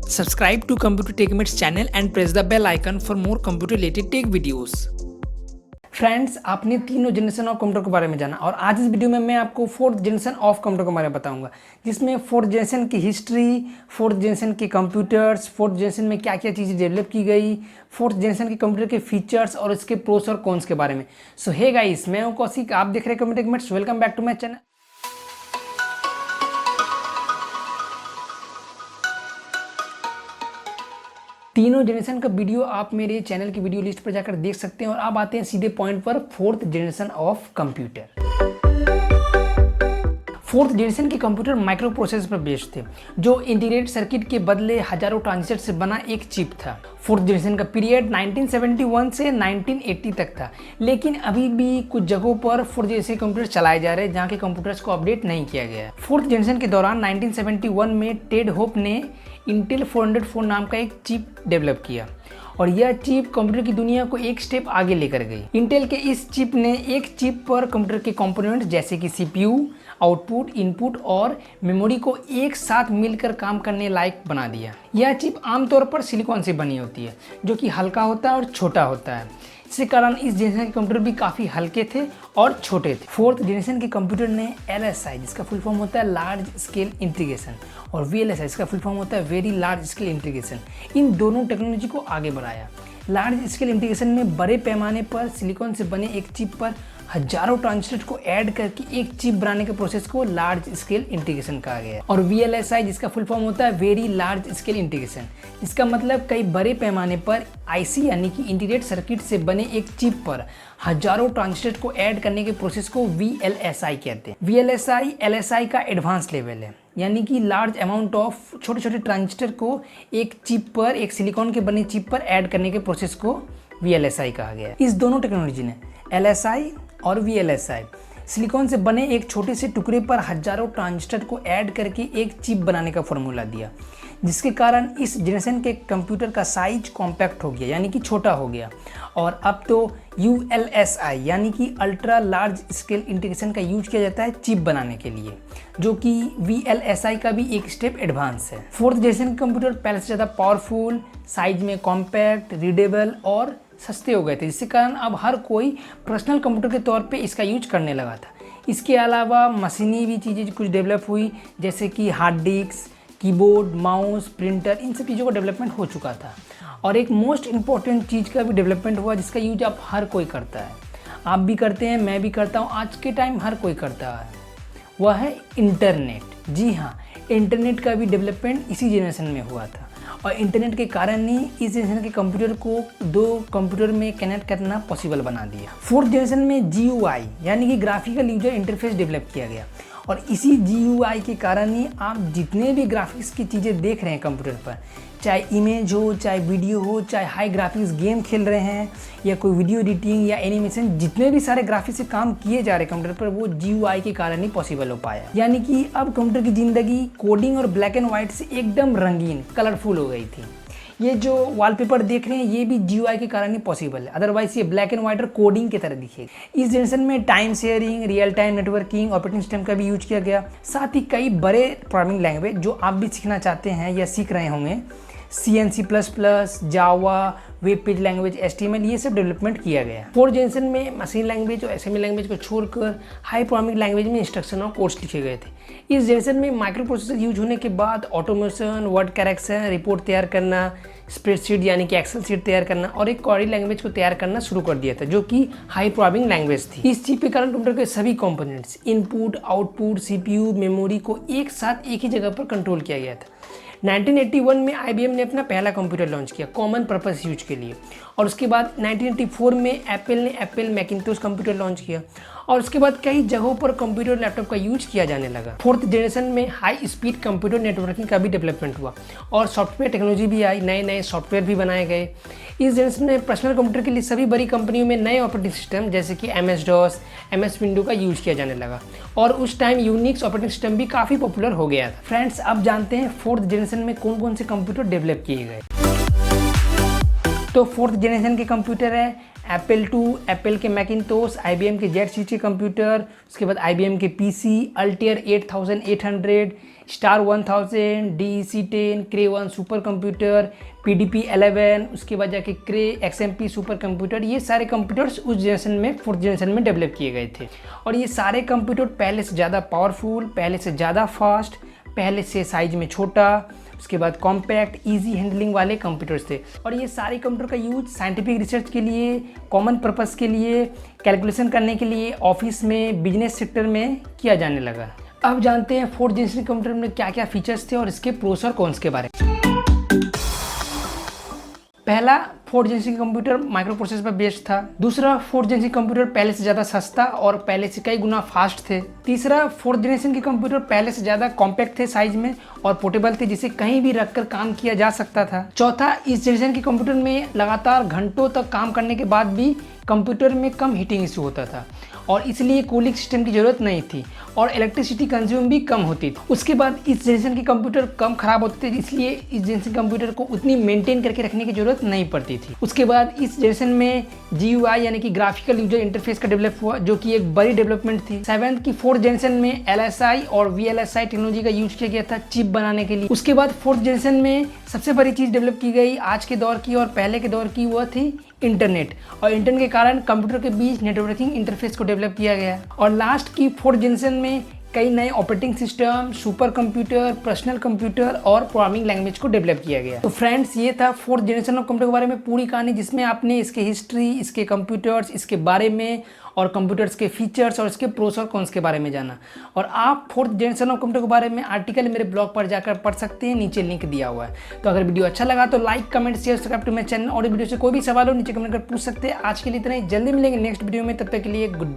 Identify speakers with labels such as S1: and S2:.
S1: Subscribe to Computer Tech Mates channel and press the bell icon for more computer related tech videos. Friends, आपने तीनों generation of computer के बारे में जाना और आज इस वीडियो में मैं आपको फोर्थ जनरेशन ऑफ कंप्यूटर के बारे में बताऊंगा, जिसमें फोर्थ जनरेशन की हिस्ट्री, फोर्थ जनरेशन के कंप्यूटर्स, फोर्थ जनरेशन में क्या क्या चीज़ें डेवलप की गई, फोर्थ जनरेशन के कंप्यूटर के फीचर्स और इसके प्रोस और कॉन्स के बारे में। सो हे गाइस, मैं हूं कौशिक, आप देख रहे हैं computer tech mates. Welcome back to my channel. तीनों जनरेशन का वीडियो आप मेरे चैनल की वीडियो लिस्ट पर जाकर देख सकते हैं और अब आते हैं सीधे पॉइंट पर, fourth generation of computer. Fourth generation के कंप्यूटर माइक्रो प्रोसेसर पर बेस्ड थे, जो इंटीग्रेटेड सर्किट के बदले हजारों ट्रांजिस्टर से बना एक चिप था। फोर्थ जनरेशन का पीरियड 1971 से 1980 तक था, लेकिन अभी भी कुछ जगहों पर फोर्थ जनरेशन कंप्यूटर चलाए जा रहे हैं जहाँ के कंप्यूटर्स को अपडेट नहीं किया गया है। फोर्थ जनरेशन के दौरान 1971 में टेड होप ने इंटेल 404 नाम का एक चिप डेवलप किया और यह चिप कंप्यूटर की दुनिया को एक स्टेप आगे लेकर गई। इंटेल के इस चिप ने एक चिप पर कंप्यूटर के कंपोनेंट जैसे कि सीपीयू, आउटपुट, इनपुट और मेमोरी को एक साथ मिलकर काम करने लायक बना दिया। यह चिप आमतौर पर सिलिकॉन से बनी होती है, जो कि हल्का होता है और छोटा होता है। इसी कारण इस जनरेशन के कंप्यूटर भी काफ़ी हल्के थे और छोटे थे। फोर्थ जनरेशन के कंप्यूटर ने LSI, जिसका फुल फॉर्म होता है लार्ज स्केल इंटीग्रेशन, और VLSI, इसका फुल फॉर्म होता है वेरी लार्ज स्केल इंटीग्रेशन, इन दोनों टेक्नोलॉजी को आगे बढ़ाया। लार्ज स्केल इंटीग्रेशन में बड़े पैमाने पर सिलिकॉन से बने एक चिप पर हजारों ट्रांजिस्टर को ऐड करके एक चिप बनाने के प्रोसेस को लार्ज स्केल इंटीग्रेशन कहा गया है। और VLSI, जिसका फुल फॉर्म होता है वेरी लार्ज स्केल इंटीग्रेशन, इसका मतलब कई बड़े पैमाने पर IC यानी कि इंटीग्रेटेड सर्किट से बने एक चिप पर हजारों ट्रांजिस्टर को ऐड करने के प्रोसेस को VLSI कहते हैं। VLSI LSI का एडवांस लेवल है, यानी कि लार्ज अमाउंट ऑफ छोटे छोटे ट्रांजिस्टर को एक चिप पर, एक सिलिकॉन के बने चिप पर ऐड करने के प्रोसेस को VLSI कहा गया है। इस दोनों टेक्नोलॉजी ने, LSI और VLSI, सिलिकॉन से बने एक छोटे से टुकड़े पर हजारों ट्रांजिस्टर को ऐड करके एक चिप बनाने का फॉर्मूला दिया, जिसके कारण इस जनरेशन के कंप्यूटर का साइज कॉम्पैक्ट हो गया, यानी कि छोटा हो गया। और अब तो ULSI यानी कि अल्ट्रा लार्ज स्केल इंटीग्रेशन का यूज किया जाता है चिप बनाने के लिए, जो कि VLSI का भी एक स्टेप एडवांस है। फोर्थ जनरेशन के कंप्यूटर पहले से ज़्यादा पावरफुल, साइज में कॉम्पैक्ट, रीडेबल और सस्ते हो गए थे, जिसके कारण अब हर कोई पर्सनल कंप्यूटर के तौर पे इसका यूज करने लगा था। इसके अलावा मशीनी भी चीज़ें कुछ डेवलप हुई, जैसे कि hard disk, keyboard, mouse, printer, इन सब चीज़ों का डेवलपमेंट हो चुका था। और एक मोस्ट इम्पॉर्टेंट चीज़ का भी डेवलपमेंट हुआ, जिसका यूज अब हर कोई करता है। आप भी करते हैं, मैं भी करता हूँ, आज के टाइम हर कोई करता है, वह है इंटरनेट। जी हाँ, इंटरनेट का भी डेवलपमेंट इसी जनरेशन में हुआ था और इंटरनेट के कारण ही इस जनरेशन के कंप्यूटर को दो कंप्यूटर में कनेक्ट करना पॉसिबल बना दिया। फोर्थ जनरेशन में GUI यानी कि ग्राफिकल यूजर इंटरफेस डेवलप किया गया और इसी GUI के कारण ही आप जितने भी ग्राफिक्स की चीज़ें देख रहे हैं कंप्यूटर पर, चाहे इमेज हो, चाहे वीडियो हो, चाहे हाई ग्राफिक्स गेम खेल रहे हैं या कोई वीडियो एडिटिंग या एनिमेशन, जितने भी सारे ग्राफिक्स से काम किए जा रहे हैं कंप्यूटर पर, वो GUI के कारण ही पॉसिबल हो पाया। यानी कि अब कंप्यूटर की ज़िंदगी कोडिंग और ब्लैक एंड वाइट से एकदम रंगीन, कलरफुल हो गई थी। ये जो वॉलपेपर देख रहे हैं, ये भी GUI के कारण ही पॉसिबल है, अदरवाइज ये ब्लैक एंड व्हाइट और कोडिंग की तरह दिखेगा। इस जनरेशन में time sharing, real time networking, operating system का भी यूज किया गया। साथ ही कई बड़े प्रोग्रामिंग लैंग्वेज जो आप भी सीखना चाहते हैं या सीख रहे होंगे, C++, जावा, वेब पेज लैंग्वेज, HTML, ये सब डेवलपमेंट किया गया। फोर्थ जनरेशन में मशीन लैंग्वेज और असेंबली लैंग्वेज को छोड़कर हाई प्रोग्रामिंग लैंग्वेज में इंस्ट्रक्शन और कोड्स लिखे गए थे। इस जनरेशन में माइक्रो प्रोसेसर यूज होने के बाद ऑटोमेशन, वर्ड करेक्शन, रिपोर्ट तैयार करना, स्प्रेडशीट यानी कि एक्सेल शीट तैयार करना और एक क्वेरी लैंग्वेज को तैयार करना शुरू कर दिया था, जो कि हाई प्रोग्रामिंग लैंग्वेज थी। इस चिप के कारण कंप्यूटर के सभी components, input, output, CPU, memory को एक साथ एक ही जगह पर कंट्रोल किया गया था। 1981 में IBM ने अपना पहला कंप्यूटर लॉन्च किया कॉमन पर्पस यूज के लिए, और उसके बाद 1984 में एप्पल ने एप्पल मैकिंटोश कंप्यूटर लॉन्च किया और उसके बाद कई जगहों पर कंप्यूटर लैपटॉप का यूज किया जाने लगा। फोर्थ जनरेशन में हाई स्पीड कंप्यूटर नेटवर्किंग का भी डेवलपमेंट हुआ और सॉफ्टवेयर टेक्नोलॉजी भी आई, नए नए सॉफ्टवेयर भी बनाए गए। इस जनरेशन में पर्सनल कंप्यूटर के लिए सभी बड़ी कंपनियों में नए ऑपरेटिंग सिस्टम जैसे कि MS-DOS, MS विंडो का यूज किया जाने लगा और उस टाइम यूनिक्स ऑपरेटिंग सिस्टम भी काफ़ी पॉपुलर हो गया था। फ्रेंड्स, अब जानते हैं फोर्थ जनरेशन में कौन कौन से कंप्यूटर डेवलप किए गए। तो फोर्थ जनरेशन के कंप्यूटर है एप्पल II, एप्पल के मैकिंटोश, IBM के जेट सीरीज के कंप्यूटर, उसके बाद IBM के PC, अल्टेयर 8800, स्टार 1000, DEC10, क्रे 1 सुपर कंप्यूटर, PDP 11, उसके बाद जाके क्रे XMP सुपर कंप्यूटर, ये सारे कंप्यूटर्स उस जनरेशन में, 4th जनरेशन में डेवलप किए गए थे। और ये सारे कंप्यूटर पहले से ज़्यादा पावरफुल, पहले से ज़्यादा फास्ट, पहले से साइज में छोटा, उसके बाद कॉम्पैक्ट, इजी हैंडलिंग वाले कंप्यूटर्स थे। और ये सारे कंप्यूटर का यूज साइंटिफिक रिसर्च के लिए, कॉमन पर्पस के लिए, कैलकुलेशन करने के लिए, ऑफिस में, बिजनेस सेक्टर में किया जाने लगा। अब जानते हैं 4th जनरेशन कंप्यूटर में क्या क्या फीचर्स थे और इसके प्रोस और कॉन्स के बारे में। पहला 4th generation computer micro processor पर बेस्ड था। दूसरा 4th जनरेशन कंप्यूटर पहले से ज़्यादा सस्ता और पहले से कई गुना फास्ट थे। तीसरा 4th जनरेशन के कंप्यूटर पहले से ज़्यादा कॉम्पैक्ट थे साइज में और पोर्टेबल थे, जिसे कहीं भी रखकर काम किया जा सकता था। चौथा, इस जनरेशन के कंप्यूटर में लगातार घंटों तक काम करने के बाद भी कंप्यूटर में कम हीटिंग इशू होता था और इसलिए कूलिंग सिस्टम की ज़रूरत नहीं थी और इलेक्ट्रिसिटी कंज्यूम भी कम होती थी। उसके बाद इस जनरेशन के कंप्यूटर कम खराब होते थे, इसलिए इस जनरेशन कंप्यूटर को उतनी मेंटेन करके रखने की ज़रूरत नहीं पड़ती थी। उसके बाद इस जनरेशन में GUI यानी कि ग्राफिकल यूजर इंटरफेस का डेवलप हुआ, जो कि एक बड़ी डेवलपमेंट थी। 7th की 4th जनरेशन में LSI और VLSI टेक्नोलॉजी का यूज किया गया था चिप बनाने के लिए। उसके बाद 4th जनरेशन में सबसे बड़ी चीज़ डेवलप की गई आज के दौर की और पहले के दौर की, वह थी इंटरनेट। और इंटरनेट के कारण कंप्यूटर के बीच नेटवर्किंग इंटरफेस को डेवलप किया गया। और लास्ट की 4th जनरेशन में कई नए operating system, super computer, personal computer और प्रोग्रामिंग लैंग्वेज को डेवलप किया गया। तो फ्रेंड्स, ये था 4th जनरेशन ऑफ कंप्यूटर के बारे में पूरी कहानी, जिसमें आपने इसके हिस्ट्री, इसके कंप्यूटर्स, इसके बारे में और कंप्यूटर्स के फीचर्स और इसके प्रोस और कॉन्स के बारे में जाना। और आप 4th जनरेशन ऑफ कंप्यूटर के बारे में आर्टिकल मेरे ब्लॉग पर जाकर पढ़ सकते हैं, नीचे लिंक दिया हुआ है। तो अगर वीडियो अच्छा लगा तो like, comment, share, subscribe to my channel. और वीडियो से कोई भी सवाल हो नीचे कमेंट कर पूछ सकते हैं। आज के लिए इतना ही, जल्दी मिलेंगे नेक्स्ट वीडियो में, तब तक के लिए गुड बाय।